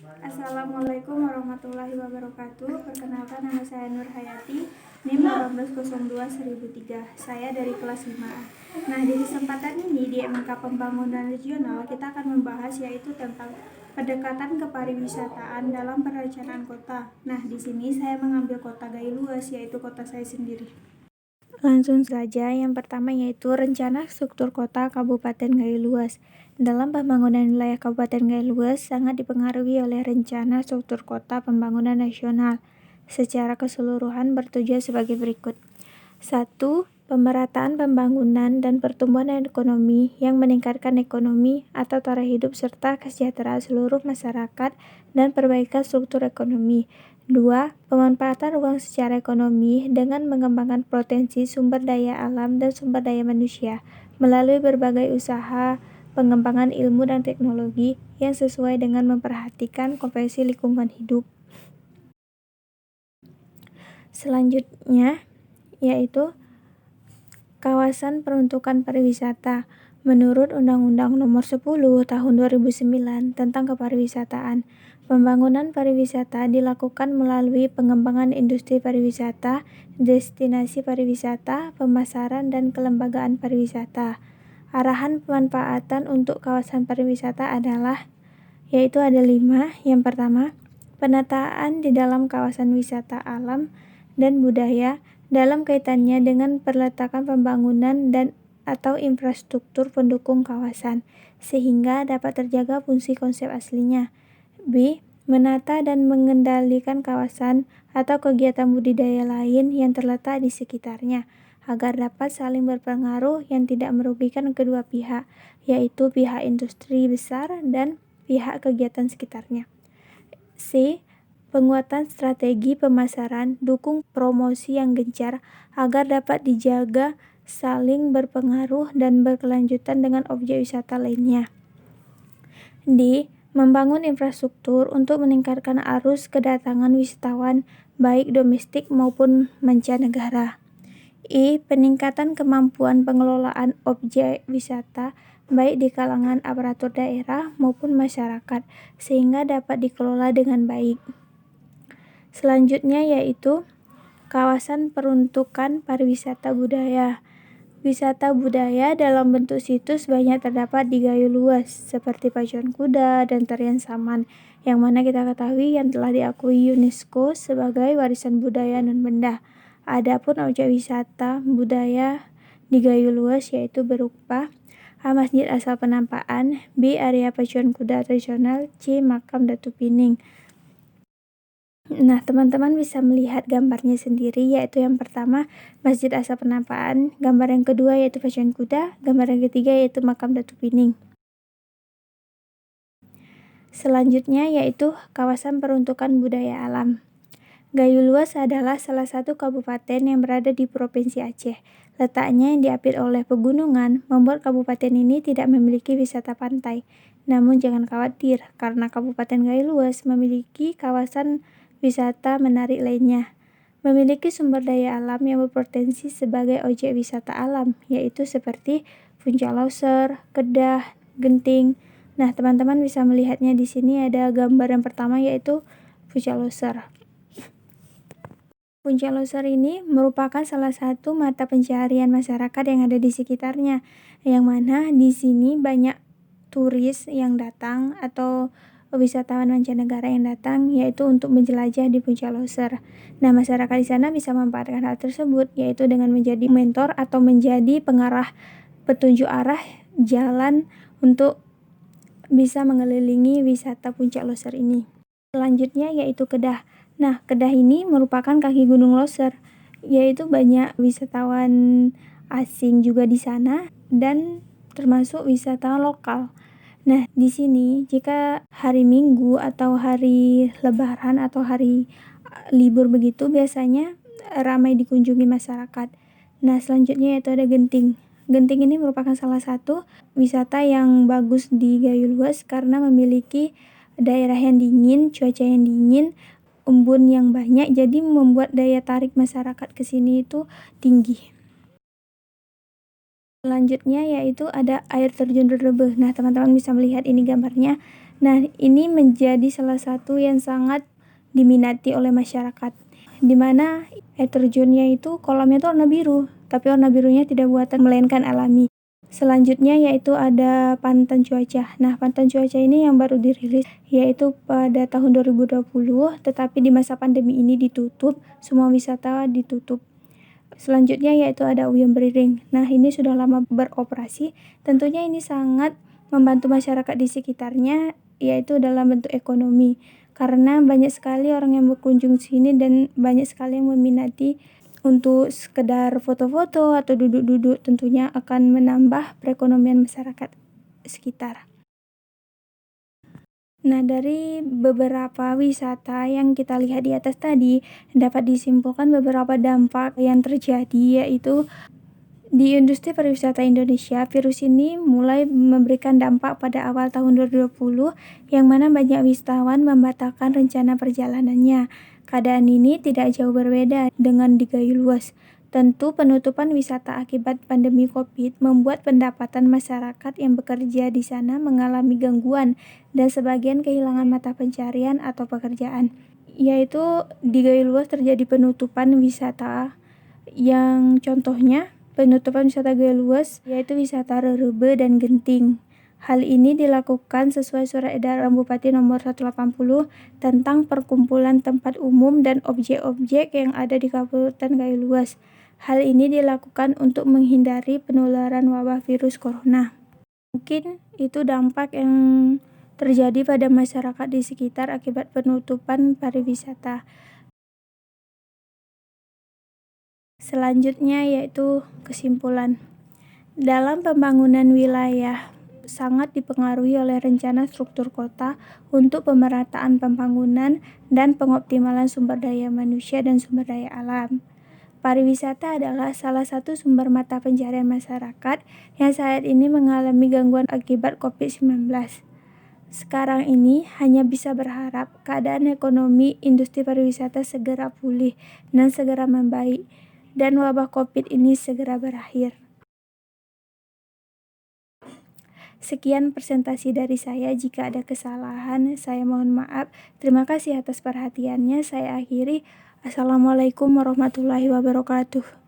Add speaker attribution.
Speaker 1: Assalamualaikum warahmatullahi wabarakatuh. Perkenalkan, nama saya Nur Hayati, NIM 1802-1003. Saya dari kelas 5A. Nah, di kesempatan ini di MK Pembangunan Regional kita akan membahas yaitu tentang pendekatan kepariwisataan dalam perencanaan kota. Nah, di sini saya mengambil kota Gailuas, yaitu kota saya sendiri. Langsung saja, yang pertama yaitu rencana struktur kota Kabupaten Gailuas. Dalam pembangunan wilayah Kabupaten Gailuas sangat dipengaruhi oleh rencana struktur kota pembangunan nasional. Secara keseluruhan bertujuan sebagai berikut. 1. Pemerataan pembangunan dan pertumbuhan ekonomi yang meningkatkan ekonomi atau taraf hidup serta kesejahteraan seluruh masyarakat dan perbaikan struktur ekonomi. 2. Pemanfaatan ruang secara ekonomi dengan mengembangkan potensi sumber daya alam dan sumber daya manusia melalui berbagai usaha pengembangan ilmu dan teknologi yang sesuai dengan memperhatikan konvensi lingkungan hidup. Selanjutnya yaitu kawasan peruntukan pariwisata. Menurut Undang-Undang Nomor 10 Tahun 2009 tentang Kepariwisataan, pembangunan pariwisata dilakukan melalui pengembangan industri pariwisata, destinasi pariwisata, pemasaran, dan kelembagaan pariwisata. Arahan pemanfaatan untuk kawasan pariwisata adalah yaitu ada 5. Yang pertama, penataan di dalam kawasan wisata alam dan budaya dalam kaitannya dengan perletakan pembangunan dan atau infrastruktur pendukung kawasan, sehingga dapat terjaga fungsi konsep aslinya. B. Menata dan mengendalikan kawasan atau kegiatan budidaya lain yang terletak di sekitarnya, agar dapat saling berpengaruh yang tidak merugikan kedua pihak, yaitu pihak industri besar dan pihak kegiatan sekitarnya. C. Penguatan strategi pemasaran, dukung promosi yang gencar agar dapat dijaga saling berpengaruh dan berkelanjutan dengan objek wisata lainnya. D. Membangun infrastruktur untuk meningkatkan arus kedatangan wisatawan baik domestik maupun mancanegara. E. Peningkatan kemampuan pengelolaan objek wisata baik di kalangan aparatur daerah maupun masyarakat sehingga dapat dikelola dengan baik. Selanjutnya yaitu kawasan peruntukan pariwisata budaya. Wisata budaya dalam bentuk situs banyak terdapat di Gailuas seperti pacuan kuda dan tarian saman, yang mana kita ketahui yang telah diakui UNESCO sebagai warisan budaya non-benda. Adapun objek wisata budaya di Gailuas yaitu berupa A. Masjid Asal Penampaan, B. Area pacuan kuda tradisional, C. Makam Datu Pining. Nah, teman-teman bisa melihat gambarnya sendiri, yaitu yang pertama Masjid Asal Penampaan, gambar yang kedua yaitu pacuan kuda, gambar yang ketiga yaitu Makam Datu Pining. Selanjutnya yaitu kawasan peruntukan budaya alam. Gailuas adalah salah satu kabupaten yang berada di Provinsi Aceh. Letaknya yang diapit oleh pegunungan membuat kabupaten ini tidak memiliki wisata pantai. Namun jangan khawatir, karena Kabupaten Gailuas memiliki kawasan wisata menarik lainnya. Memiliki sumber daya alam yang berpotensi sebagai objek wisata alam, yaitu seperti Puncak Loser, Kedah, Genting. Nah, teman-teman bisa melihatnya di sini ada gambar yang pertama yaitu Puncak Loser. Puncak Loser ini merupakan salah satu mata pencaharian masyarakat yang ada di sekitarnya, yang mana di sini banyak turis yang datang atau wisatawan mancanegara yang datang yaitu untuk menjelajah di Puncak Loser. Nah, masyarakat di sana bisa memanfaatkan hal tersebut yaitu dengan menjadi mentor atau menjadi pengarah petunjuk arah jalan untuk bisa mengelilingi wisata Puncak Loser ini. Selanjutnya yaitu Kedah. Nah, Kedah ini merupakan kaki Gunung Loser, yaitu banyak wisatawan asing juga di sana dan termasuk wisatawan lokal. Nah, di sini jika hari Minggu atau hari Lebaran atau hari libur begitu biasanya ramai dikunjungi masyarakat. Nah, selanjutnya yaitu ada Genting. Genting ini merupakan salah satu wisata yang bagus di Gailuas karena memiliki daerah yang dingin, cuaca yang dingin, embun yang banyak, jadi membuat daya tarik masyarakat ke sini itu tinggi. Selanjutnya yaitu ada air terjun Rebe. Nah, teman-teman bisa melihat ini gambarnya. Nah, ini menjadi salah satu yang sangat diminati oleh masyarakat, di mana air terjunnya itu kolamnya itu warna biru, tapi warna birunya tidak buatan melainkan alami. Selanjutnya yaitu ada Pantan Cuaca. Nah, Pantan Cuaca ini yang baru dirilis yaitu pada tahun 2020, tetapi di masa pandemi ini ditutup, semua wisata ditutup. Selanjutnya yaitu ada Uyun Beriring. Nah, ini sudah lama beroperasi. Tentunya ini sangat membantu masyarakat di sekitarnya, yaitu dalam bentuk ekonomi. Karena banyak sekali orang yang berkunjung sini dan banyak sekali yang meminati untuk sekedar foto-foto atau duduk-duduk, tentunya akan menambah perekonomian masyarakat sekitar. Nah, dari beberapa wisata yang kita lihat di atas tadi, dapat disimpulkan beberapa dampak yang terjadi, yaitu di industri pariwisata Indonesia, virus ini mulai memberikan dampak pada awal tahun 2020, yang mana banyak wisatawan membatalkan rencana perjalanannya. Keadaan ini tidak jauh berbeda dengan di Gayo Luas. Tentu penutupan wisata akibat pandemi COVID membuat pendapatan masyarakat yang bekerja di sana mengalami gangguan dan sebagian kehilangan mata pencarian atau pekerjaan. Yaitu di Gayo Luas terjadi penutupan wisata, yang contohnya penutupan wisata Gayo Luas yaitu wisata Rerebe dan Genting. Hal ini dilakukan sesuai Surat Edaran Bupati Nomor 180 tentang perkumpulan tempat umum dan objek-objek yang ada di Kabupaten Gayo Luas. Hal ini dilakukan untuk menghindari penularan wabah virus corona. Mungkin itu dampak yang terjadi pada masyarakat di sekitar akibat penutupan pariwisata. Selanjutnya yaitu kesimpulan. Dalam pembangunan wilayah sangat dipengaruhi oleh rencana struktur kota untuk pemerataan pembangunan dan pengoptimalan sumber daya manusia dan sumber daya alam. Pariwisata adalah salah satu sumber mata pencarian masyarakat yang saat ini mengalami gangguan akibat COVID-19. Sekarang ini hanya bisa berharap keadaan ekonomi industri pariwisata segera pulih dan segera membaik, dan wabah COVID ini segera berakhir. Sekian presentasi dari saya. Jika ada kesalahan, saya mohon maaf. Terima kasih atas perhatiannya. Saya akhiri. Assalamualaikum warahmatullahi wabarakatuh.